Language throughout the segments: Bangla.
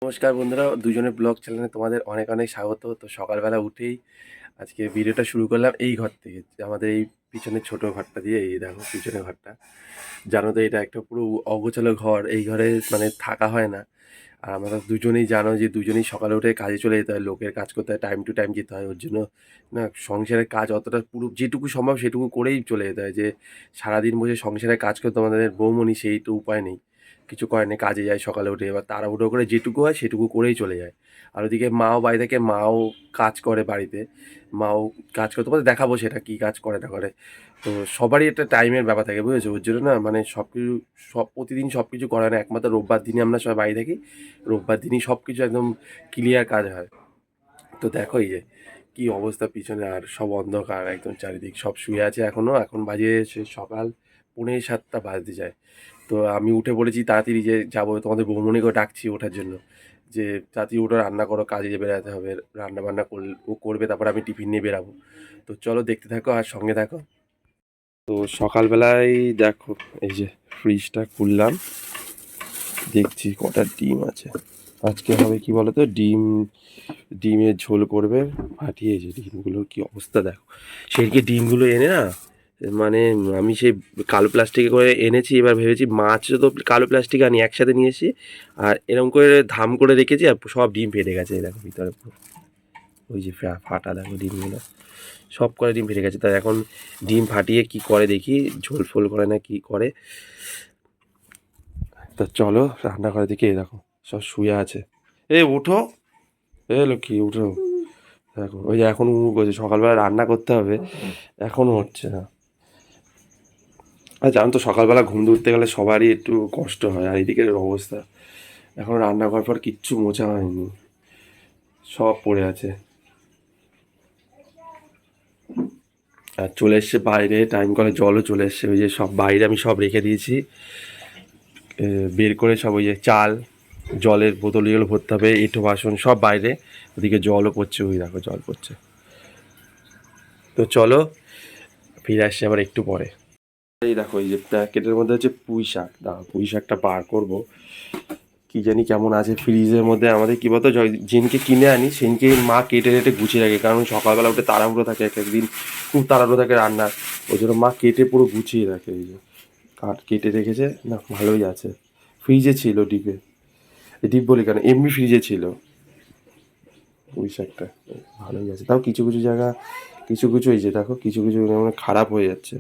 নমস্কার বন্ধুরা, দুজনের ব্লগ চ্যানেলে তোমাদের অনেক অনেক স্বাগত। তো সকালবেলা উঠেই আজকে ভিডিওটা শুরু করলাম এই ঘর থেকে, যে আমাদের এই পিছনের ছোট ঘরটা দিয়ে। এই দেখো পিছনের ঘরটা, জানো তো এটা একটা পুরো অগোছালো ঘর। এই ঘরে মানে থাকা হয় না। আর আমরা দুজনেই জানো যে দুজনেই সকালে উঠে কাজে চলে যেতে হয়, লোকের কাজ করতে হয়, টাইম টু টাইম যেতে হয়। ওর জন্য না সংসারের কাজ অতটা পুরো যেটুকু সম্ভব সেটুকু করেই চলে যেতে হয়। যে সারাদিন বসে সংসারের কাজ করতে আমাদের বৌমনি, সেই তো উপায় নেই, কিছু করে নেই, কাজে যায় সকালে উঠে। এবার তাড়াহুড়ো করে যেটুকু হয় সেটুকু করেই চলে যায়। আর ওদিকে মাও বাড়ি থেকে, মাও কাজ করে বাড়িতে। মাও কাজ করতে পারে, দেখাবো সেটা কী কাজ করে না করে। তো সবারই একটা টাইমের ব্যাপার থাকে, বুঝেছো? ওর জন্য না মানে সব কিছু, সব প্রতিদিন সব কিছু করা হয় না। একমাত্র রোববার দিনই আমরা সবাই বাড়ি থাকি। রোববার দিনই সব কিছু একদম ক্লিয়ার কাজ হয়। তো দেখো এই যে কী অবস্থা পিছনে, আর সব অন্ধকার একদম চারিদিক, সব শুয়ে আছে এখনও। এখন বাজে সকাল 6:45 বাজতে যায়। তো আমি উঠে পড়েছি তাড়াতাড়ি, যে যাবো, তোমাদের বৌমনিকেও ডাকছি ওঠার জন্য, যে তাড়াতাড়ি উঠো, রান্না করো, কাজে বেরোতে হবে। রান্না বান্না ও করবে, তারপর আমি টিফিন নিয়ে বেরাবো। তো চলো দেখতে থাকো আর সঙ্গে থাকো। তো সকালবেলায় দেখো এই যে ফ্রিজটা খুললাম, দেখছি কটা ডিম আছে। আজকে হবে কি বলো তো, ডিমের ঝোল করবে। ফাটিয়ে যে ডিমগুলোর কি অবস্থা দেখো, সেদিকে ডিমগুলো এনে না, মানে আমি সেই কালো প্লাস্টিকে করে এনেছি। এবার ভেবেছি মাছও তো কালো প্লাস্টিক আনি, একসাথে নিয়ে এসেছি। আর এরকম করে ধাম করে রেখেছি, আর সব ডিম ফেটে গেছে। এই দেখো ভিতরে পুরো ওই যে ফাটা দেখো ডিমগুলো, সব করে ডিম ফেটে গেছে। তাই এখন ডিম ফাটিয়ে কি করে দেখি, ঝোল ফোল করে না কি করে। তা চলো রান্না করে দেখি। এই দেখো সব শুয়ে আছে। এ উঠো, এ লক্ষ্মী উঠো। দেখো ওই যে এখন করছে, সকালবেলা রান্না করতে হবে, এখনও হচ্ছে না। আর জানো তো সকালবেলা ঘুম থেকে উঠতে গেলে সবারই একটু কষ্ট হয়। আর এদিকের অবস্থা, এখন রান্না করার পর কিচ্ছু মোছা হয়নি, সব পড়ে আছে। আর চলে এসছে বাইরে, টাইম কলে জলও চলে এসছে। ওই যে সব বাইরে আমি সব রেখে দিয়েছি, বের করে সব। ওই যে চাল, জলের বোতল এগুলো ভরতে হবে, এঁটো বাসন সব বাইরে। ওদিকে জলও পড়ছে, ওই দেখো জল পড়ছে। তো চলো ফিরে আসছি আবার একটু পরে। এই দেখো এই যে প্যাকেটের মধ্যে হচ্ছে পুঁই শাক, দাঁড়া পুঁই শাকটা বার করবো। কি জানি কেমন আছে ফ্রিজের মধ্যে। আমাদের কী বলতো, যেদিনকে কিনে আনি সেদিনকে মা কেটে কেটে গুছিয়ে রাখে, কারণ সকালবেলা উঠে তাড়াহুড়ো থাকে, এক একদিন খুব তাড়াহুড়ো থাকে রান্নার। ওই জন্য মা কেটে পুরো গুছিয়ে রাখে। এই যে কেটে রেখেছে, না ভালোই আছে। ফ্রিজে ছিল ডিপে, ডিপ বলি কেন, এমনি ফ্রিজে ছিল পুঁই শাকটা। ভালোই আছে, তাও কিছু কিছু জায়গা, কিছু কিছু এই যে দেখো কিছু কিছু মানে খারাপ হয়ে যাচ্ছে।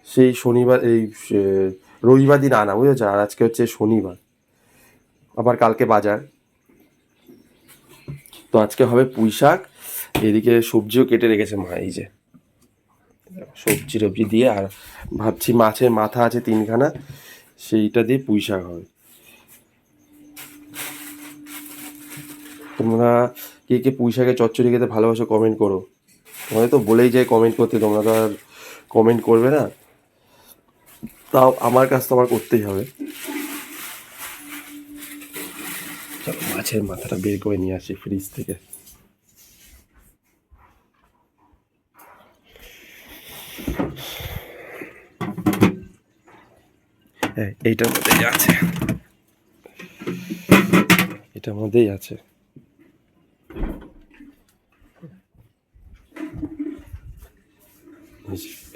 সেই শনিবার, এই রবিবার দিন আনা, বুঝেছো? আর আজকে হচ্ছে শনিবার, আবার কালকে বাজার। তো আজকে হবে পুঁই শাক। এদিকে সবজিও কেটে রেখেছে মা, এই যে সবজি টবজি দিয়ে। আর ভাবছি মাছের মাথা আছে 3খানা, সেইটা দিয়ে পুঁই শাক হবে। তোমরা কে কে পুঁই শাকের চচ্চড়ি খেতে ভালোবাসো কমেন্ট করো। তোমাদের তো বলেই যায় কমেন্ট করতে, তোমরা তো আর কমেন্ট করবে না। তাও আমার কাজ তো আমার করতেই হবে। চলো মাছের মাথাটা বের করে নিয়ে আসি ফ্রিজ থেকে। হ্যাঁ এইটার মধ্যেই আছে, এটার মধ্যেই আছে।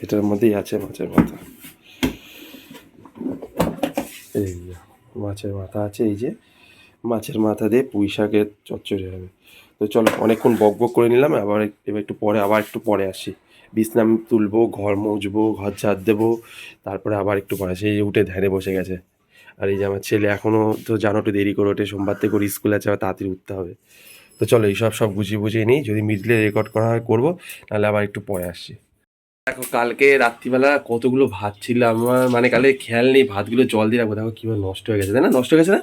এটার মধ্যেই আছে মাছের মাথা। এই যে মাছের মাথা আছে, এই যে মাছের মাথা দিয়ে পুঁই শাকের চচ্চড়ি হবে। তো চলো অনেকক্ষণ বক বক করে নিলাম, আবার এবার একটু পরে, আবার একটু পরে আসি। বিছনাম তুলবো, ঘর মুছবো, ঘর ঝাড় দেবো, তারপরে আবার একটু পরে সেই উঠে ধ্যানে বসে গেছে। আর এই যে আমার ছেলে এখনও তো জানো একটু দেরি করে ওঠে, সোমবার থেকে ওর স্কুল আছে, আবার তাড়াতাড়ি উঠতে হবে। তো চলো এইসব সব গুছিয়ে বুঝিয়ে নিই, যদি মিডলে রেকর্ড করা হয় করবো, নাহলে আবার একটু পরে আসছি। দেখো কালকে রাত্রিবেলা কতগুলো ভাত ছিল আমার, মানে কালকে খেয়াল নেই, ভাতগুলো জল দিয়ে রাখবো, দেখো কীভাবে নষ্ট হয়ে গেছে, তাই না? নষ্ট হয়ে গেছে না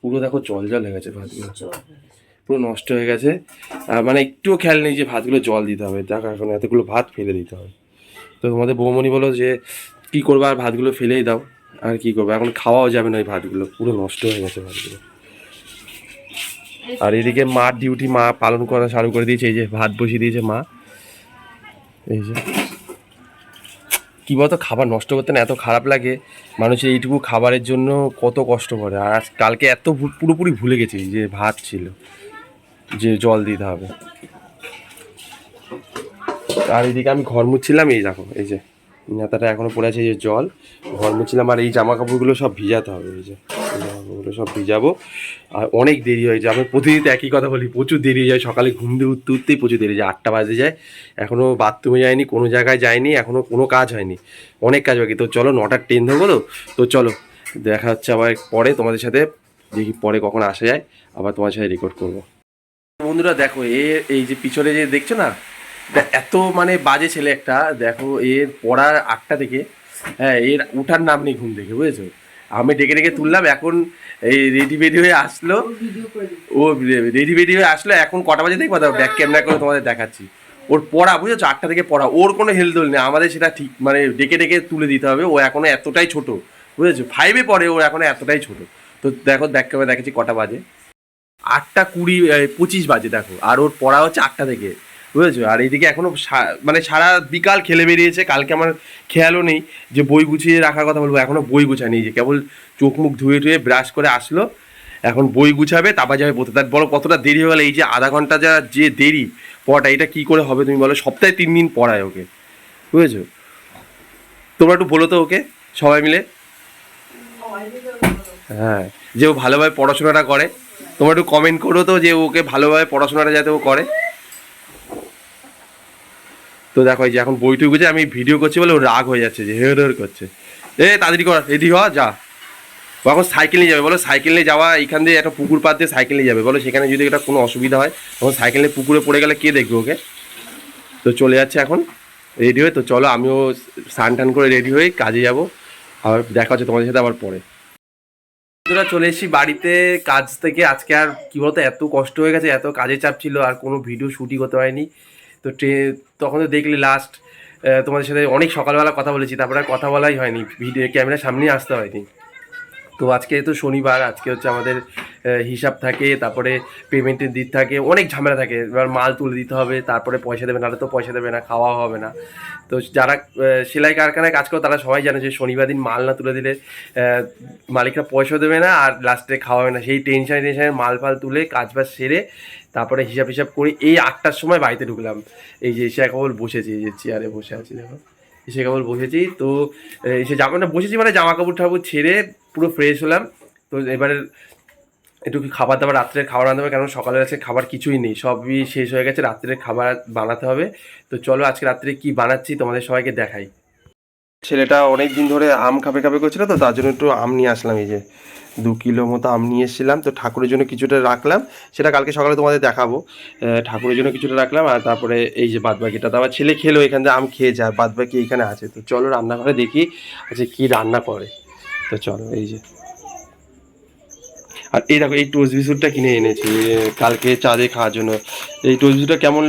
পুরো, দেখো জল জল হয়ে গেছে ভাতগুলো, পুরো নষ্ট হয়ে গেছে। মানে একটুও খেয়াল নেই যে ভাতগুলো জল দিতে হবে। দেখো এখন এতগুলো ভাত ফেলে দিতে হবে। তো তোমাদের বৌমনি বলো যে কী করবো, আর ভাতগুলো ফেলেই দাও। আর কী করবো, এখন খাওয়াও যাবে না ওই ভাতগুলো, পুরো নষ্ট হয়ে গেছে ভাতগুলো। আর এদিকে মার ডিউটি মা পালন করা চালু করে দিয়েছে, এই যে ভাত বসিয়ে দিয়েছে মা, এই যে কী বলতো, খাবার নষ্ট করতে না এত খারাপ লাগে। মানুষের এইটুকু খাবারের জন্য কত কষ্ট করে। আর আজ কালকে এত পুরোপুরি ভুলে গেছি যে ভাত ছিল, যে জল দিতে হবে। আর এইদিকে আমি ঘর মুছছিলাম, এই দেখো এই যে নেতাটা এখনো পড়ে আছে, এই যে জল, ঘর মুছছিলাম। আর এই জামা কাপড়গুলো সব ভিজাতে হবে, এই যে ওগুলো সব ভিজাবো। আর অনেক দেরি হয়ে যায়, আমি প্রতিদিন তো একই কথা বলি, প্রচুর দেরি হয়ে যায়। সকালে ঘুম দিয়ে উঠতে উঠতেই প্রচুর দেরি যায়, 8টা বাজে যায়। এখনও বাথরুমে যায়নি, কোনো জায়গায় যায়নি, এখনও কোনো কাজ হয়নি, অনেক কাজ বাকি। তো চলো 9টার ট্রেন ধরবো। তো চলো দেখা হচ্ছে আবার পরে তোমাদের সাথে, দেখি পরে কখন আসা যায়, আবার তোমার সাথে রেকর্ড করবো। বন্ধুরা দেখো, এই যে পিছনে যে দেখছো না, এত মানে বাজে ছেলে একটা। দেখো এর পড়ার 8টা থেকে, হ্যাঁ, এর উঠার নাম নেই ঘুম থেকে, বুঝেছো। আমি ডেকে ডেকে তুললাম, এখন এই রেডি বেডি হয়ে আসলো। ও রেডি বেডি হয়ে আসলো, এখন কটা বাজে দেখবো, ব্যাক ক্যামেরা করে তোমাদের দেখাচ্ছি। ওর পড়া বুঝেছো, 8টা থেকে পড়া, ওর কোনো হেলদোল নেই। আমাদের সেটা ঠিক মানে ডেকে ডেকে তুলে দিতে হবে। ও এখনো এতটাই ছোট, বুঝেছো, 5-এ পড়ে, ও এখনো এতটাই ছোট। তো দেখো ব্যাক ক্যামেরা দেখাচ্ছি কটা বাজে, 8:20-25 বাজে দেখো। আর ওর পড়া হচ্ছে 8টা থেকে, বুঝেছো। আর এইদিকে এখনো মানে সারা বিকাল খেলে বেরিয়েছে। কালকে আমার খেয়ালও নেই যে বই গুছিয়ে রাখার কথা বলবো, এখনো বই গুছায়নি। যে কেবল চোখ মুখ ধুয়ে টুয়ে ব্রাশ করে আসলো, এখন বই গুছাবে, তারপর যাবে পড়তে। তার বলো কতটা দেরি হয়ে গেল, এই যে আধা ঘন্টা যা যে দেরি পড়াটা, এটা কি করে হবে তুমি বলো। সপ্তাহে 3 দিন পড়ায় ওকে, বুঝেছো। তোমরা একটু বলো তো ওকে, সবাই মিলে, হ্যাঁ, যে ও ভালোভাবে পড়াশোনাটা করে। তোমরা একটু কমেন্ট করো তো যে ওকে ভালোভাবে পড়াশোনাটা যাতে ও করে। তো দেখো এই যে এখন বইটুকু বুঝে আমি ভিডিও করছি বলে ও রাগ হয়ে যাচ্ছে, যে হের হের করছে। তাড়াতাড়ি কর, রেডি হ, যা। ও এখন সাইকেল নিয়ে যাবে, বলো সাইকেল নিয়ে যাওয়া, এইখান দিয়ে একটা পুকুর পাড় দিয়ে সাইকেল নিয়ে যাবে, বলো সেখানে যদি এটা কোনো অসুবিধা হয়, তখন সাইকেল নিয়ে পুকুরে পড়ে গেলে কে দেখবে ওকে। তো চলে যাচ্ছে এখন রেডি হয়ে। তো চলো আমিও স্নান টান করে রেডি হয়ে কাজে যাবো, আবার দেখা হচ্ছে তোমাদের সাথে আবার পরে। বন্ধুরা চলে এসেছি বাড়িতে কাজ থেকে। আজকে আর কি বলতো, এত কষ্ট হয়ে গেছে, এত কাজের চাপ ছিল, আর কোনো ভিডিও শ্যুটই করতে পারিনি। তো তখন তো দেখলি লাস্ট তোমাদের সাথে অনেক সকালবেলা কথা বলেছি, তারপরে আর কথা বলাই হয়নি, ভিডিও ক্যামেরার সামনে আসতে হয়নি। তো আজকে তো শনিবার, আজকে হচ্ছে আমাদের হিসাব থাকে, তারপরে পেমেন্টের দিক থাকে, অনেক ঝামেলা থাকে। এবার মাল তুলে দিতে হবে, তারপরে পয়সা দেবে, নাহলে তো পয়সা দেবে না, খাওয়া হবে না। তো যারা সেলাই কারখানায় কাজ করে তারা সবাই জানে যে শনিবার দিন মাল না তুলে দিলে মালিকরা পয়সা দেবে না, আর লাস্টে খাওয়া হবে না। সেই টেনশনে মাল ফাল তুলে কাজ বাজ সেরে তারপরে হিসাব করে এই 8টার সময় বাড়িতে ঢুকলাম। এই যে এসে কেবল বসেছি, এই যে চেয়ারে বসে আছি দেখো, এসে কেবল বসেছি। তো এসে বসেছি মানে জামা কাপড় ঠাকুর ছেড়ে পুরো ফ্রেশ হলাম। তো এবারে একটু খাবার দাবার, রাত্রের খাবার রান্না হবে, কারণ সকালের আছে খাবার কিছুই নেই, সবই শেষ হয়ে গেছে, রাত্রের খাবার বানাতে হবে। তো চলো আজকে রাত্রে কি বানাচ্ছি তোমাদের সবাইকে দেখাই। ছেলেটা অনেক দিন ধরে আম খাবে খাবে করছিল, তো তার জন্য একটু আম নিয়ে আসলাম। এই যে 2 কিলো মতো আম নিয়ে এসেছিলাম। তো ঠাকুরের জন্য কিছুটা রাখলাম, সেটা কালকে সকালে তোমাদের দেখাবো। ঠাকুরের জন্য কিছুটা রাখলাম, আর তারপরে এই যে বাদবাকিটা তো আমার ছেলে খেলো, এখান থেকে আম খেয়ে যায়, বাদবাকি এইখানে আছে। তো চলো রান্নাঘরে দেখি আচ্ছা কি রান্না করে। তো চলো এই যে, আর এই দেখো এই টোস্ট বিস্কুটটা কিনে এনেছি কালকে চাঁদে খাওয়ার জন্য। এই টোস্ট বিস্কুটটা কেমন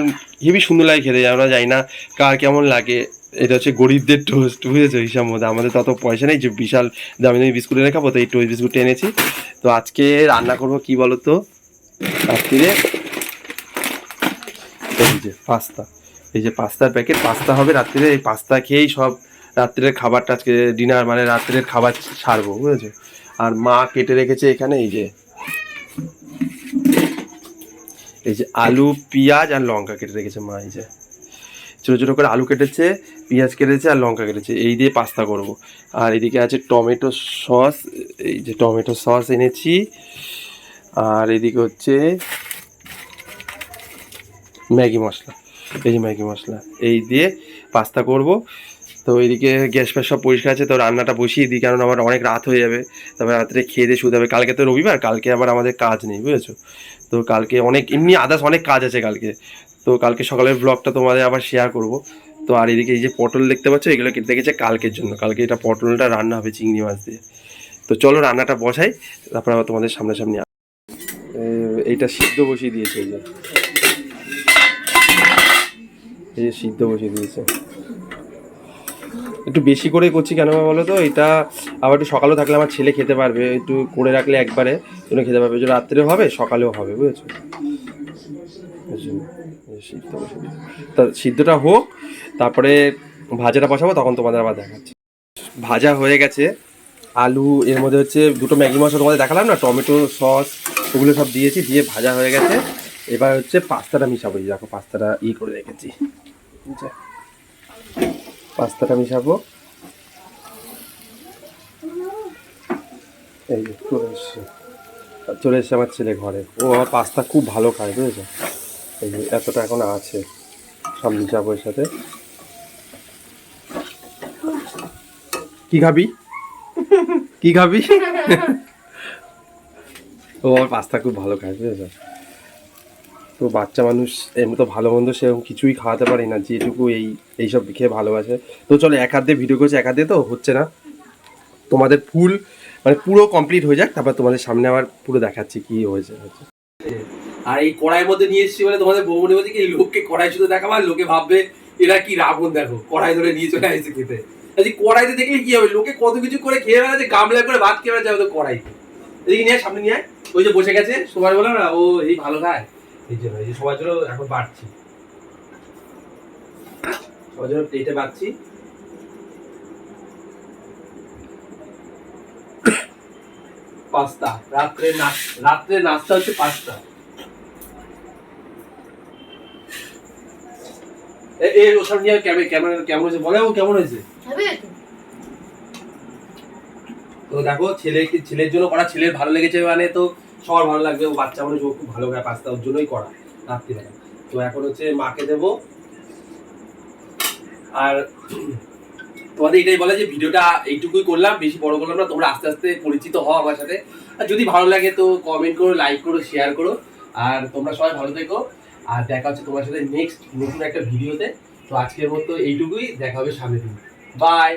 হেবি সুন্দর লাগে খেতে, আমরা জানি না কার কেমন লাগে। এটা হচ্ছে গরিবদের টোস্ট, বুঝেছো, হিসাব মধ্যে। আমাদের তত পয়সা নেই যে বিশাল দামি দামি বিস্কুট এনে খাবো, তো এই টোস্ট বিস্কুটটা এনেছি। তো আজকে রান্না করবো কি বলো তো, রাত্রিরে এই যে পাস্তা, এই যে পাস্তার প্যাকেট, পাস্তা হবে রাত্রিরে। এই পাস্তা খেয়েই সব রাত্রের খাবারটা, আজকে ডিনার মানে রাত্রের খাবার ছাড়বো, বুঝেছো। আর মা কেটে রেখেছে এখানে এই যে আলু পেঁয়াজ আর লঙ্কা কেটে রেখেছে মা। এই যে ছোটো ছোটো করে আলু কেটেছে, পেঁয়াজ কেটেছে আর লঙ্কা কেটেছে, এই দিয়ে পাস্তা করব। আর এদিকে আছে টমেটো সস, এই যে টমেটো সস এনেছি। আর এদিকে হচ্ছে ম্যাগি মশলা, এই যে ম্যাগি মশলা, এই দিয়ে পাস্তা করব। তো এইদিকে গ্যাস ফ্যাস সব পরিষ্কার আছে, তো রান্নাটা বসিয়ে দিই, কারণ আমার অনেক রাত হয়ে যাবে। তারপরে রাত্রে খেয়ে দিয়ে শুতে হবে। কালকে তো রবিবার, কালকে আবার আমাদের কাজ নেই, বুঝেছো। তো কালকে অনেক এমনি আদার্স অনেক কাজ আছে কালকে। তো কালকে সকালের ব্লগটা তোমাদের আবার শেয়ার করব। তো আর এদিকে এই যে পটল দেখতে পাচ্ছ, এগুলো কেটে রেখেছে কালকের জন্য, কালকে এটা পটলটা রান্না হবে চিংড়ি মাছ দিয়ে। তো চলো রান্নাটা বসাই, তারপর আবার তোমাদের সামনাসামনি। এইটা সিদ্ধ বসিয়ে দিয়েছে, এই যে সিদ্ধ বসিয়ে দিয়েছে। একটু বেশি করে করছি কেন বলো তো, এটা আবার একটু সকালেও থাকলে আমার ছেলে খেতে পারবে, একটু করে রাখলে একবারে জন্য খেতে পারবে, যে রাত্রেও হবে সকালেও হবে, বুঝেছো। সিদ্ধ তা সিদ্ধটা হোক, তারপরে ভাজাটা বসাবো তখন তোমাদের আবার দেখাচ্ছি। ভাজা হয়ে গেছে, আলু এর মধ্যে হচ্ছে দুটো ম্যাগি মশলা তোমাদের দেখালাম না, টমেটো সস ওগুলো সব দিয়েছি, দিয়ে ভাজা হয়ে গেছে। এবার হচ্ছে পাস্তাটা মিশাবো, এই দেখো পাস্তাটা করে রেখেছি, ঠিক আছে? পাস্তাটা মিশাবো, এই যে চলে এসছে আমার ছেলে ঘরে, ও আমার পাস্তা খুব ভালো খায়, বুঝেছো? এই যে এতটা এখন আছে, সব মিশাবো এর সাথে। কি খাবি, কি খাবি? ও আমার পাস্তা খুব ভালো খায়, বুঝেছো? তো বাচ্চা মানুষ এমনি তো ভালো মন্দ সেরকম কিছুই খাওয়াতে পারি না, যেটুকু এইসব খেয়ে ভালোবাসে। তো চলো এক হাত দিয়ে ভিডিও করছি, এক হাত দিয়ে তো হচ্ছে না, তোমাদের ফুল মানে পুরো কমপ্লিট হয়ে যাক, তারপর তোমাদের সামনে আবার পুরো দেখাচ্ছি কি হয়েছে। আর এই কড়াইয়ের মধ্যে নিয়ে এসেছি বলে তোমাদের বৌমনি বলছে কি লোককে কড়াই শুধু দেখাবো, আর লোকে ভাববে এরা কি রাবণ, দেখো কড়াই ধরে নিয়ে চলে আসছে খেতে। আজকে কড়াইতে দেখলে কি হবে, লোকে কত কিছু করে খেয়ে বেড়াচ্ছে, গামলা করে ভাত খেয়ে বেড়াচ্ছে, তো কড়াইতে। এদিকে নিয়ে সামনে নিয়ে ওই যে বসে গেছে, সবাই বললাম না ও এই ভালো খায়, এই জন্য এই যে সবার জন্য এখন বাড়ছি, সবার জন্য প্লেটে বাড়ছি। পাস্তা রাত্রে নাস্তা হচ্ছে পাস্তা। এই ওসব নিয়ে কেমন হয়েছে বলে, ও কেমন হয়েছে? তো দেখো ছেলের জন্য করা, ছেলের ভালো লেগেছে মানে তো সবার ভালো লাগবে, ও বাচ্চা মানুষ, ও খুব ভালো খায় পাস্তা, ওর জন্যই করা রাত্রিবেলা। তো এখন হচ্ছে মাকে দেবো। আর তোমাদের এটাই বলে যে ভিডিওটা এইটুকুই করলাম, বেশি বড় করলাম না, তোমরা আস্তে আস্তে পরিচিত হও আমার সাথে, আর যদি ভালো লাগে তো কমেন্ট করো, লাইক করো, শেয়ার করো। আর তোমরা সবাই ভালো থেকো, আর দেখা হচ্ছে তোমার সাথে নেক্সট নতুন একটা ভিডিওতে। তো আজকের মতো এইটুকুই, দেখা হবে সামনের দিন, বাই।